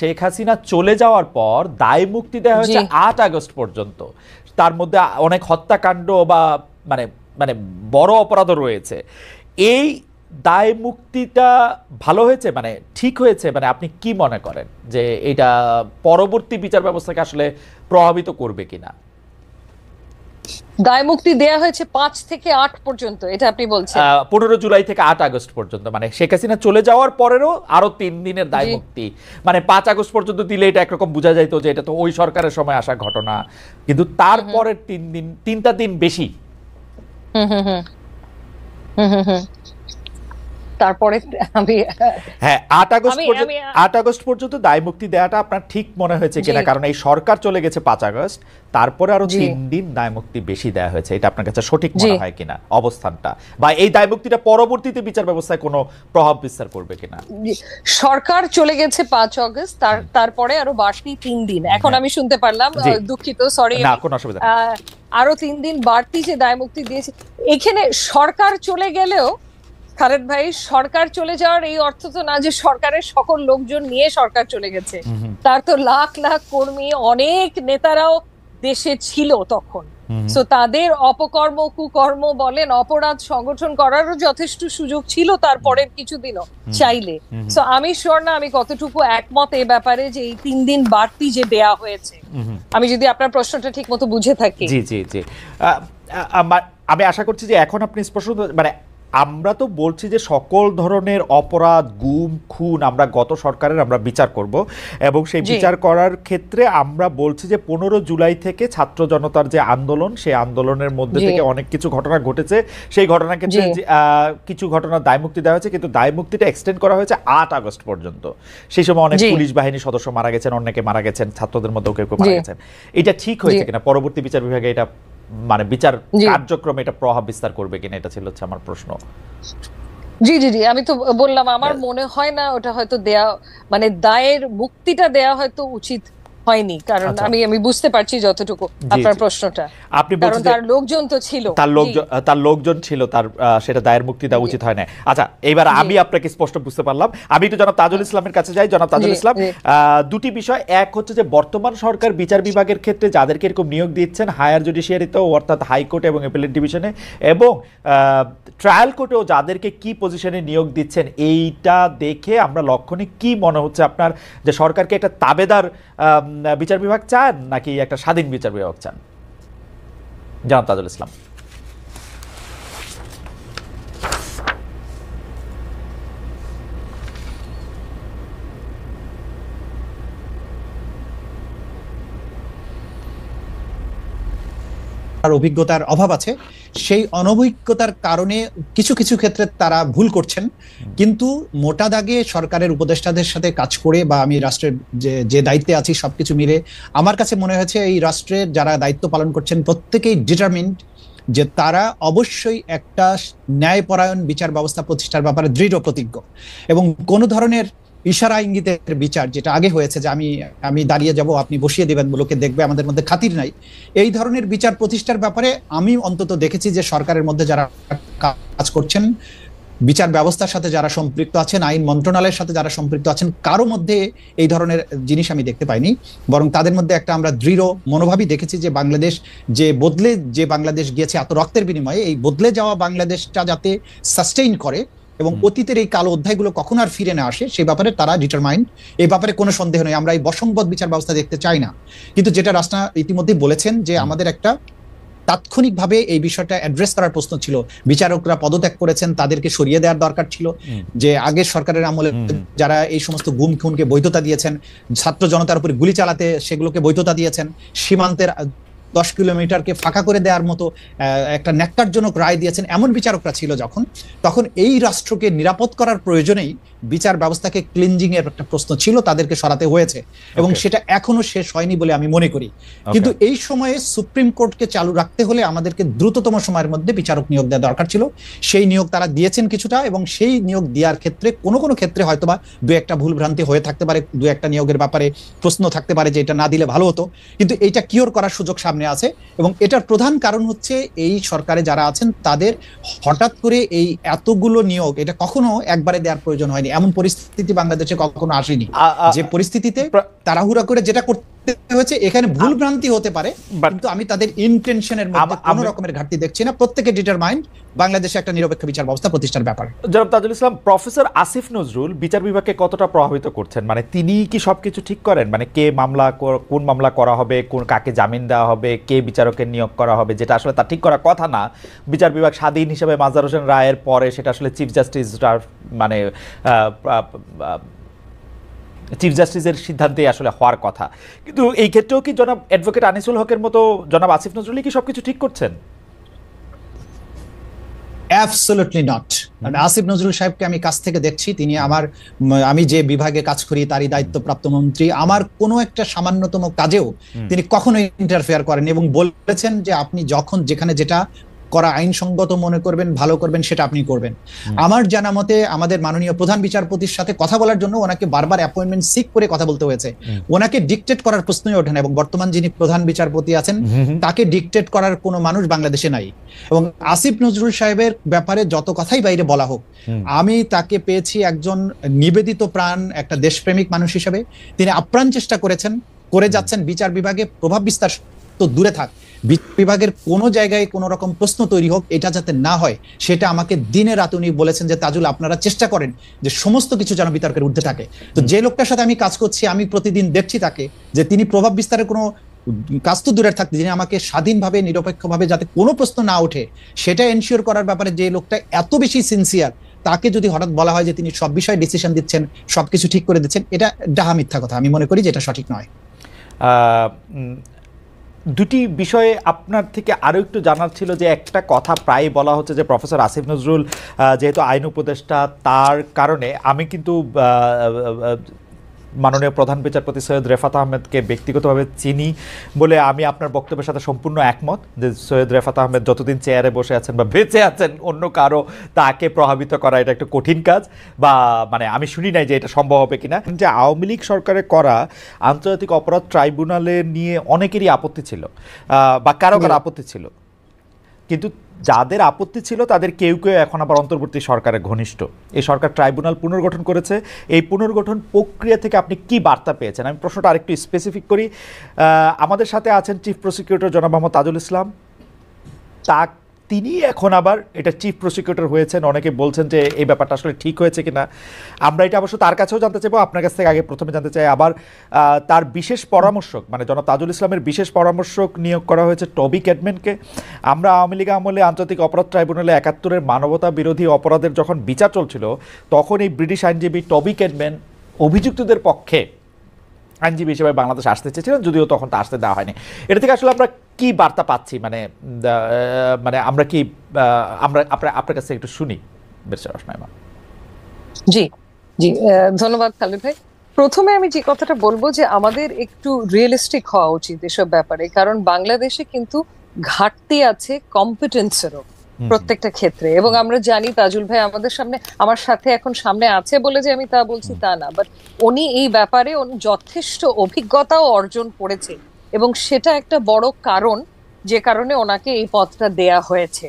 শেখ হাসিনা চলে যাওয়ার পর দায় মুক্তি দেওয়া হয়েছে 8 আগস্ট পর্যন্ত। তার মধ্যে অনেক হত্যাকাণ্ড বা মানে মানে বড় অপরাধও রয়েছে। এই দায় মুক্তিটা ভালো হয়েছে, মানে ঠিক হয়েছে, মানে আপনি কি মনে করেন যে এটা পরবর্তী বিচার ব্যবস্থাকে আসলে প্রভাবিত করবে কিনা? দায় মুক্তি দেয়া হয়েছে 5 থেকে 8 পর্যন্ত, এটা আপনি বলছেন? 15 জুলাই থেকে 8 আগস্ট পর্যন্ত, মানে শেখ হাসিনা চলে যাওয়ার পরেরও আরো 3 দিনের দায় মুক্তি। মানে 5 আগস্ট পর্যন্ত দিলে এটা একরকম বোঝা যাইতো যে এটা তো ওই সরকারের সময় আসা ঘটনা, কিন্তু তারপরের 3টা দিন বেশি। তারপরে আমি হ্যাঁ 8 আগস্ট পর্যন্ত দায় মুক্তি দেওয়াটা আপনার ঠিক মনে হয়েছে কিনা? কারণ এই সরকার চলে গেছে 5 আগস্ট, তারপরে আরো 3 দিন দায় মুক্তি বেশি দেওয়া হয়েছে, এটা আপনার কাছে সঠিক মনে হয় কিনা অবস্থানটা? বা এই দায় মুক্তিটা পরবর্তীতে বিচার ব্যবস্থায় কোনো প্রভাব বিস্তার করবে কিনা? সরকার চলে গেছে 5 আগস্ট, তারপরে আরো বাড়তি 3 দিন। এখন আমি শুনতে পারলাম, দুঃখিত, সরি, না কোনো অসুবিধা নেই, আরো 3 দিন বাড়তি যে দায় মুক্তি দিয়েছে। এখানে সরকার চলে গেলেও খালেদ ভাই, সরকার চলে যাওয়ার এই অর্থ তো না যে সরকারের সকল লোকজন নিয়ে সরকার চলে গেছে। তার তো লাখ লাখ কর্মী, অনেক নেতারাও দেশে ছিল তখন। সো তাদের অপকর্ম কুকর্ম বলেন, অপরাধ সংগঠন করারও যথেষ্ট সুযোগ ছিল তারপরের কিছুদিনও চাইলে। সো আমি শিওর না আমি কতটুকু একমত এ ব্যাপারে যে এই 3 দিন বাড়তি যে দেয়া হয়েছে। আমি যদি আপনার প্রশ্নটা ঠিক মতো বুঝে থাকি। জি জি জি, আমি আশা করছি যে এখন আপনি স্পষ্ট, মানে আমরা তো বলছি যে সকল ধরনের অপরাধ, গুম খুন আমরা গত সরকারের আমরা বিচার করব, এবং সেই বিচার করার ক্ষেত্রে আমরা বলছি যে 15 জুলাই থেকে ছাত্র জনতার যে আন্দোলন, সেই আন্দোলনের মধ্যে থেকে অনেক কিছু ঘটনা ঘটেছে। সেই ঘটনার ক্ষেত্রে কিছু ঘটনার দায় মুক্তি দেওয়া হয়েছে, কিন্তু দায় মুক্তিটা এক্সটেন্ড করা হয়েছে 8 আগস্ট পর্যন্ত। সেই সময় অনেক পুলিশ বাহিনীর সদস্য মারা গেছেন, অনেকে মারা গেছেন, ছাত্রদের মধ্যেও কেউ মারা গেছেন। এটা ঠিক হয়েছে কিনা? পরবর্তী বিচার বিভাগে এটা মানে বিচার কার্যক্রমে এটা প্রভাব বিস্তার করবে কিনা, এটা ছিল হচ্ছে আমার প্রশ্ন। জি জি জি, আমি তো বললাম আমার মনে হয় না ওটা হয়তো দেয়া, মানে দায়ের মুক্তিটা দেয়া হয়তো উচিত হয়নি, কারণ আমি বুঝতে পারছি যতটুকু আপনার প্রশ্নটা। আপনি বলছেন তার লোকজন তো ছিল, তার লোকজন ছিল, তার সেটা দায়ের মুক্তি দেওয়া উচিত হয় না। আচ্ছা, এবার আমি আপনাকে স্পষ্ট বুঝতে পারলাম। আমি একটু জনাব তাজুল ইসলামের কাছে যাই। জনাব তাজুল ইসলাম, দুটি বিষয়। এক হচ্ছে যে বর্তমান সরকার বিচার বিভাগের ক্ষেত্রে যাদেরকে এরকম নিয়োগ দিচ্ছেন, হায়ার জুডিশিয়ারিতেও অর্থাৎ হাইকোর্ট এবং অ্যাপিলেট ডিভিশনে এবং ট্রায়াল কোর্টেও যাদেরকে কি পজিশনে নিয়োগ দিচ্ছেন, এইটা দেখে আমরা লক্ষণিক কি মনে হচ্ছে আপনার, যে সরকারকে একটা তাবেদার বিচার বিভাগ চান নাকি একটা স্বাধীন বিচার বিভাগ চান? জনাব তাজুল ইসলাম। অভিজ্ঞতার অভাব আছে, সেই অনভিজ্ঞতার কারণে কিছু কিছু ক্ষেত্রে তারা ভুল করছেন। কিন্তু মোটা দাগে সরকারের উপদেষ্টাদের সাথে কাজ করে বা আমি রাষ্ট্রের যে দায়িত্বে আছি সবকিছু মিলে আমার কাছে মনে হয়েছে এই রাষ্ট্রের যারা দায়িত্ব পালন করছেন প্রত্যেকেই ডিটারমিন্ড যে তারা অবশ্যই একটা ন্যায়পরায়ণ বিচার ব্যবস্থা প্রতিষ্ঠার ব্যাপারে দৃঢ় প্রতিজ্ঞ, এবং কোনো ধরনের ইশারা ইঙ্গিতের বিচার যেটা আগে হয়েছে যে আমি দাঁড়িয়ে যাব আপনি বসিয়ে দেবেন, লোকে দেখবে, আমাদের মধ্যে খাতির নাই, এই ধরনের বিচার প্রতিষ্ঠার ব্যাপারে আমি অন্তত দেখেছি যে সরকারের মধ্যে যারা কাজ করছেন, বিচার ব্যবস্থার সাথে যারা সম্পৃক্ত আছেন, আইন মন্ত্রণালয়ের সাথে যারা সম্পৃক্ত আছেন, কারো মধ্যে এই ধরনের জিনিস আমি দেখতে পাইনি। বরং তাদের মধ্যে একটা আমরা দৃঢ় মনোভাবই দেখেছি যে বাংলাদেশ যে বাংলাদেশ গিয়েছে এত রক্তের বিনিময়ে, এই বদলে যাওয়া বাংলাদেশটা যাতে সাস্টেইন করে এবং অতীতের এই কালো অধ্যায়গুলো কখন আর ফিরে না আসে সেই ব্যাপারে তারা ডিটারমাইন্ড। এই ব্যাপারে কোনো সন্দেহ নেই, আমরা এই বশংবদ বিচার ব্যবস্থা দেখতে চাই না। কিন্তু যেটা রাষ্ট্র ইতিমধ্যেই বলেছেন যে আমাদের একটা তাৎক্ষণিকভাবে এই বিষয়টা অ্যাড্রেস করার প্রশ্ন ছিল, বিচারকরা পদত্যাগ করেছেন, তাদেরকে সরিয়ে দেওয়ার দরকার ছিল। যে আগের সরকারের আমলে যারা এই সমস্ত গুম খুনকে বৈধতা দিয়েছেন, ছাত্র জনতার উপরে গুলি চালাতে সেগুলোকে বৈধতা দিয়েছেন, সীমান্তের 10 কিলোমিটারকে ফাঁকা করে দেওয়ার মতো একটা ন্যাক্কারজনক রায় দিয়েছেন, এমন বিচারকরা ছিল তখন এই রাষ্ট্রকে নিরাপদ করার প্রয়োজনেই বিচার ব্যবস্থাকে ক্লিনজিং এর একটা প্রশ্ন ছিল, তাদেরকে সরাতে হয়েছে এবং সেটা এখনো শেষ হয়নি বলে আমি মনে করি। কিন্তু এই সময়ে সুপ্রিম কোর্টকে চালু রাখতে হলে আমাদেরকে দ্রুততম সময়ের মধ্যে বিচারক নিয়োগ দেওয়া দরকার ছিল। সেই নিয়োগ তারা দিয়েছেন কিছুটা, এবং সেই নিয়োগ দেওয়ার ক্ষেত্রে কোনো ক্ষেত্রে হয়তোবা দু একটা ভুল ভ্রান্তি হয়ে থাকতে পারে, দু একটা নিয়োগের ব্যাপারে প্রশ্ন থাকতে পারে যে এটা না দিলে ভালো হতো, কিন্তু এইটা কিওর করার সুযোগ সামনে আছে এবং এটার প্রধান কারণ হচ্ছে এই সরকারে যারা আছেন তাদের হঠাৎ করে এই এতগুলো নিয়োগ এটা কখনো একবারে দেওয়ার প্রয়োজন হয়নি, এমন পরিস্থিতি বাংলাদেশে কখনো আসেনি। যে পরিস্থিতিতে তাড়াহুড়া করে যেটা করতে হয়েছে, এখানে ভুল ভ্রান্তি হতে পারে, কিন্তু আমি তাদের ইন্টেনশনের মধ্যে কোনো রকমের ঘাটতি দেখছি না। প্রত্যেকে ডিটারমাইন্ড বাংলাদেশে একটা নিরপেক্ষ বিচার ব্যবস্থা প্রতিষ্ঠার ব্যাপারে। জনাব তাজুল ইসলাম, প্রফেসর আসিফ নজরুল বিচার বিভাগকে কতটা প্রভাবিত করছেন? মানে তিনি কি সবকিছু ঠিক করেন? মানে কোন মামলা করা হবে, কাকে জামিন দেওয়া হবে, কে বিচারকের নিয়োগ করা হবে, যেটা আসলে তা ঠিক করার কথা না। বিচার বিভাগ স্বাধীন হিসেবে মাজহার হোসেন রায়ের পরে সেটা আসলে চিফ জাস্টিসের সিদ্ধান্তে আসলে হওয়ার কথা। কিন্তু এই ক্ষেত্রেও কি জনাব অ্যাডভোকেট আনিসুল হকের মতো জনাব আসিফ নজরুল কি সবকিছু ঠিক করছেন? Absolutely not. আসিফ নজরুল সাহেবকে আমি কাছ থেকে দেখছি, তিনি আমি যে বিভাগে কাজ করি তারই দায়িত্বপ্রাপ্ত মন্ত্রী। আমার কোনো একটা সামান্যতম কাজেও তিনি কখনো ইন্টারফেয়ার করেন এবং বলেছেন যে আপনি যখন যেখানে যেটা করা আইনসঙ্গত মনে করবেন, ভালো করবেন, সেটা আপনি করবেন। আমার জানা মতে আমাদের মাননীয় প্রধান বিচারপতির সাথে কথা বলার জন্য ওনাকে বারবার অ্যাপয়েন্টমেন্ট সিক করে কথা বলতে হয়েছে। ওনাকে ডিকটেট করার প্রশ্নই ওঠে না, এবং বর্তমান যিনি প্রধান বিচারপতি আছেন তাকে ডিকটেট করার কোনো মানুষ বাংলাদেশে নাই। এবং আসিফ নজরুল সাহেবের ব্যাপারে যত কথাই বাইরে বলা হোক, আমি তাকে পেয়েছি একজন নিবেদিত প্রাণ, একটা দেশপ্রেমিক মানুষ হিসেবে। তিনি আপ্রাণ চেষ্টা করে যাচ্ছেন বিচার বিভাগে প্রভাব বিস্তার তো দূরে থাক, বিভাগের কোনো জায়গায় কোনো রকম প্রশ্ন তৈরি হোক, এটা যাতে না হয় সেটা আমাকে দিনে রাত উনি বলেছেন যে তাজুল আপনারা চেষ্টা করেন যে সমস্ত কিছু যেন বিতর্কের ঊর্ধ্বে থাকে। তো যে লোকটার সাথে আমি কাজ করছি, আমি প্রতিদিন দেখছি তাকে যে তিনি প্রভাব বিস্তারের কোনো কাজ তো দূরের থাকতে, যিনি আমাকে স্বাধীনভাবে নিরপেক্ষভাবে যাতে কোনো প্রশ্ন না ওঠে সেটা এনশিওর করার ব্যাপারে যে লোকটা এত বেশি সিনসিয়ার, তাকে যদি হঠাৎ বলা হয় যে তিনি সব বিষয়ে ডিসিশন দিচ্ছেন, সবকিছু ঠিক করে দিচ্ছেন, এটা ডাহা মিথ্যা কথা। আমি মনে করি যে এটা সঠিক নয়। দুটি বিষয়ে আপনার থেকে আরও একটু জানার ছিল যে একটা কথা প্রায় বলা হচ্ছে যে প্রফেসর আসিফ নজরুল যেহেতু আইন উপদেষ্টা, তার কারণে আমি কিন্তু মাননীয় প্রধান বিচারপতি সৈয়দ রেফাত আহমেদকে ব্যক্তিগতভাবে চিনি বলে আমি আপনার বক্তব্যের সাথে সম্পূর্ণ একমত যে সৈয়দ রেফাত আহমেদ যতদিন চেয়ারে বসে আছেন বা বেঁচে আছেন, অন্য কারো তাকে প্রভাবিত করা এটা একটা কঠিন কাজ, বা মানে আমি শুনি নাই যে এটা সম্ভব হবে কিনা। যে আওয়ামী লীগ সরকারে করা আন্তর্জাতিক অপরাধ ট্রাইব্যুনালে নিয়ে অনেকেরই আপত্তি ছিল বা কারো আপত্তি ছিল, কিন্তু যাদের আপত্তি ছিল তাদের কেউ কেউ এখন আবার অন্তর্বর্তী সরকারের ঘনিষ্ঠ। এই সরকার ট্রাইব্যুনাল পুনর্গঠন করেছে। এই পুনর্গঠন প্রক্রিয়া থেকে আপনি কি বার্তা পেয়েছেন? আমি প্রশ্নটা আরেকটু স্পেসিফিক করি। আমাদের সাথে আছেন চিফ প্রসিকিউটর জনাব মোহাম্মদ তাজুল ইসলাম। তিনি এখন আবার এটা চিফ প্রসিকিউটর হয়েছেন। অনেকে বলছেন যে এই ব্যাপারটা আসলে ঠিক হয়েছে কিনা। আমরা এটা অবশ্য তার কাছেও জানতে চাইবো, আপনার কাছ থেকে আগে প্রথমে জানতে চাই। আবার তার বিশেষ পরামর্শক মানে জনাব তাজুল ইসলামের বিশেষ পরামর্শক নিয়োগ করা হয়েছে টবি ক্যাডম্যানকে। আমরা আওয়ামী লীগ আমলে আন্তর্জাতিক অপরাধ ট্রাইব্যুনালে ৭১-এর মানবতা বিরোধী অপরাধের যখন বিচার চলছিল, তখন এই ব্রিটিশ আইনজীবী টবি ক্যাডম্যান অভিযুক্তদের পক্ষে আইনজীবী হিসেবে বাংলাদেশ আসতে চেয়েছিলেন, যদিও তখন তা আসতে দেওয়া হয়নি। এটা থেকে আসলে আমরা কি বার্তা পাচ্ছি, মানে আমরা কি আপনার কাছে একটু শুনি। জি জি, ধন্যবাদ খালিদ ভাই। প্রথমে আমি যে কথাটা বলবো যে আমাদের একটু রিয়েলিস্টিক হওয়া উচিত এসব ব্যাপারে, কারণ বাংলাদেশে কিন্তু ঘাটতি আছে কম্পিটেন্সেরও প্রত্যেকটা ক্ষেত্রে। এবং আমরা জানি তাজুল ভাই আমার সাথে এখন সামনে আছে বলে যে আমি তা বলছি তা না, বাট উনি এই ব্যাপারে যথেষ্ট অভিজ্ঞতাও অর্জন করেছে, এবং সেটা একটা বড় কারণ যে কারণে ওনাকে এই পদটা দেয়া হয়েছে।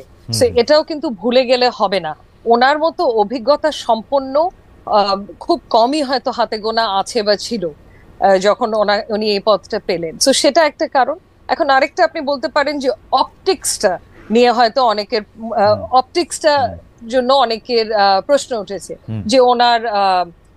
এটাও কিন্তু ভুলে গেলে হবে না। ওনার মতো অভিজ্ঞতা সম্পন্ন খুব কমই হয়তো হাতে গোনা আছে বা ছিল যখন উনি এই পদটা পেলেন। তো সেটা একটা কারণ। এখন আরেকটা আপনি বলতে পারেন যে অপটিক্সটা নিয়ে হয়তো অনেকের জন্য অনেকের প্রশ্ন উঠেছে যে ওনার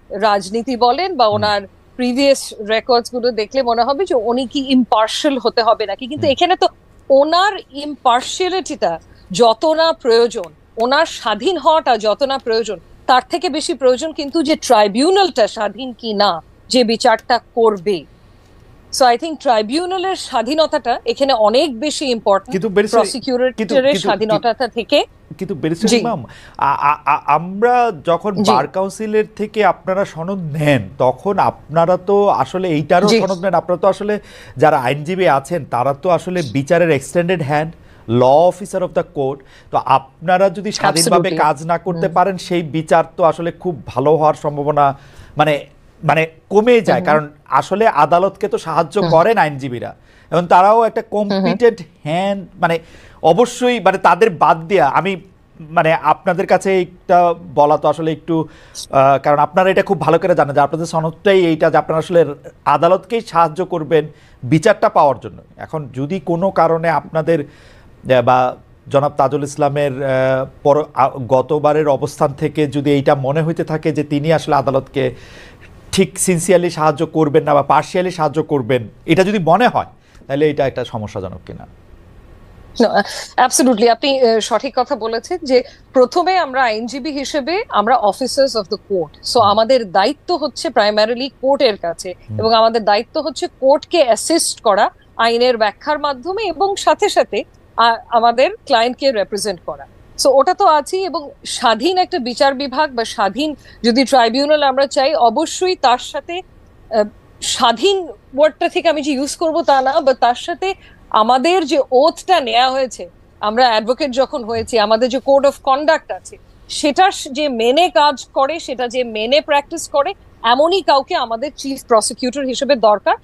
রাজনীতি বলেন বা ওনার প্রিভিয়াস রেকর্ডস গুলো দেখলে মনে হবে যে উনি কি ইম্পার্শিয়াল হতে হবে নাকি। কিন্তু এখানে তো ওনার ইম্পার্শিয়ালিটিটা যত না প্রয়োজন, ওনার স্বাধীন হওয়াটা যত না প্রয়োজন, তার থেকে বেশি প্রয়োজন কিন্তু যে ট্রাইব্যুনালটা স্বাধীন কি না যে বিচারটা করবে। সো আই থিংক ট্রাইব্যুনালের স্বাধীনতাটা এখানে অনেক বেশি ইম্পর্টেন্ট প্রসিকিউটরের স্বাধীনতাটা থেকে। কিন্তু ব্যারিস্টার ইমাম, আমরা যখন বার কাউন্সিলের থেকে আপনারা সনদ নেন, তখন আপনারা তো আসলে এইটারও সনদ নেন। আপনারা তো আসলে যারা আইনজীবী আছেন তারা তো আসলে বিচারের extended hand, law officer of the court. তো আপনারা যদি স্বাধীনভাবে কাজ না করতে পারেন, সেই বিচার তো আসলে খুব ভালো হওয়ার সম্ভাবনা মানে মানে কমে যায়, কারণ আসলে আদালতকে তো সাহায্য করেন আইনজীবীরা এবং তারাও একটা কম্পিটেন্ট হ্যান্ড, মানে অবশ্যই মানে তাদের বাদ দেয়া, আমি মানে আপনাদের কাছে একটা বলা তো আসলে একটু কারণ আপনারা এটা খুব ভালো করে জানেন যে আপনাদের সনদটাই এইটা যে আপনারা আসলে আদালতকেই সাহায্য করবেন বিচারটা পাওয়ার জন্য। এখন যদি কোনো কারণে আপনাদের বা জনাব তাজুল ইসলামের গতবারের অবস্থান থেকে যদি এইটা মনে হইতে থাকে যে তিনি আসলে আদালতকে ঠিক সিনসিয়ারলি সাহায্য করবেন না বা পার্শিয়ালি সাহায্য করবেন, এটা যদি মনে হয় তাহলে এটা একটা সমস্যাজনক কিনা? অ্যাবসলিউটলি, আপনি সঠিক কথা বলেছেন যে প্রথমে আমরা আইনজীবী হিসেবে আমরা officers of the court, so আমাদের দায়িত্ব হচ্ছে প্রাইমারিলি কোর্টের কাছে এবং আমাদের দায়িত্ব হচ্ছে কোর্টকে অ্যাসিস্ট করা আইনের ব্যাখ্যার মাধ্যমে এবং সাথে সাথে আমাদের ক্লায়েন্টকে রিপ্রেজেন্ট করা। সো ওটা তো আছেই, এবং স্বাধীন একটা বিচার বিভাগ বা স্বাধীন যদি ট্রাইব্যুনাল আমরা চাই, অবশ্যই তার সাথে স্বাধীন ওয়ার্ডটা থেকে আমি যে ইউজ করব তা না, বা তার সাথে আমাদের যে ওথটা নেওয়া হয়েছে, আমরা অ্যাডভোকেট যখন হয়েছি, আমাদের যে কোড অফ কন্ডাক্ট আছে সেটা যে মেনে কাজ করে, সেটা যে মেনে প্র্যাকটিস করে, এমনই কাউকে আমাদের চিফ প্রসিকিউটর হিসেবে দরকার।